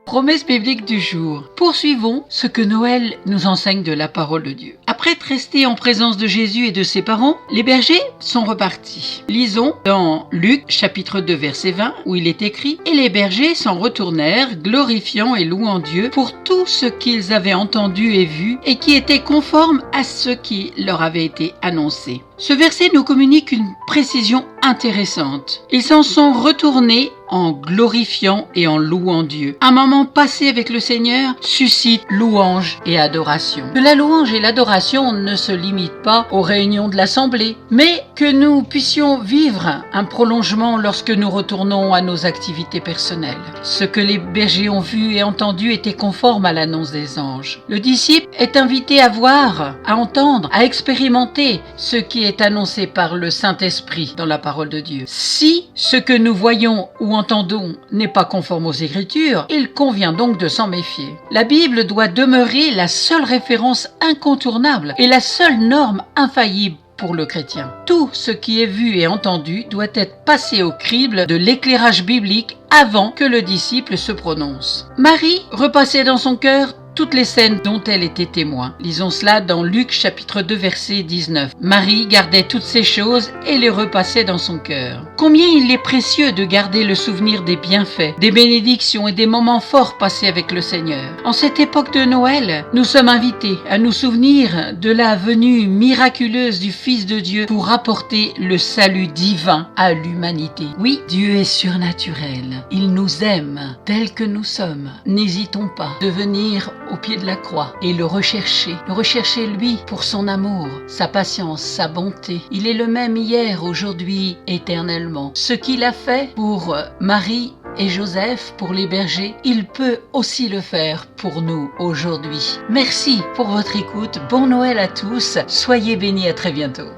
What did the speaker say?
Promesse biblique du jour. Poursuivons ce que Noël nous enseigne de la parole de Dieu. Après être restés en présence de Jésus et de ses parents, les bergers sont repartis. Lisons dans Luc chapitre 2 verset 20 où il est écrit « Et les bergers s'en retournèrent, glorifiant et louant Dieu pour tout ce qu'ils avaient entendu et vu et qui était conforme à ce qui leur avait été annoncé. » Ce verset nous communique une précision intéressante. Ils s'en sont retournés en glorifiant et en louant Dieu. Un moment passé avec le Seigneur suscite louange et adoration. Que la louange et l'adoration ne se limitent pas aux réunions de l'Assemblée, mais que nous puissions vivre un prolongement lorsque nous retournons à nos activités personnelles. Ce que les bergers ont vu et entendu était conforme à l'annonce des anges. Le disciple est invité à voir, à entendre, à expérimenter ce qui est annoncé par le Saint-Esprit dans la parole de Dieu. Si ce que nous voyons ou entendons n'est pas conforme aux Écritures, il convient donc de s'en méfier. La Bible doit demeurer la seule référence incontournable et la seule norme infaillible pour le chrétien. Tout ce qui est vu et entendu doit être passé au crible de l'éclairage biblique avant que le disciple se prononce. Marie repassait dans son cœur toutes les scènes dont elle était témoin. Lisons cela dans Luc chapitre 2 verset 19. Marie gardait toutes ces choses et les repassait dans son cœur. Combien il est précieux de garder le souvenir des bienfaits, des bénédictions et des moments forts passés avec le Seigneur. En cette époque de Noël, nous sommes invités à nous souvenir de la venue miraculeuse du Fils de Dieu pour apporter le salut divin à l'humanité. Oui, Dieu est surnaturel. Il nous aime tels que nous sommes. N'hésitons pas de venir au pied de la croix et le rechercher lui pour son amour, sa patience, sa bonté. Il est le même hier, aujourd'hui, éternellement. Ce qu'il a fait pour Marie et Joseph, pour les bergers, il peut aussi le faire pour nous aujourd'hui. Merci pour votre écoute, bon Noël à tous, soyez bénis, à très bientôt.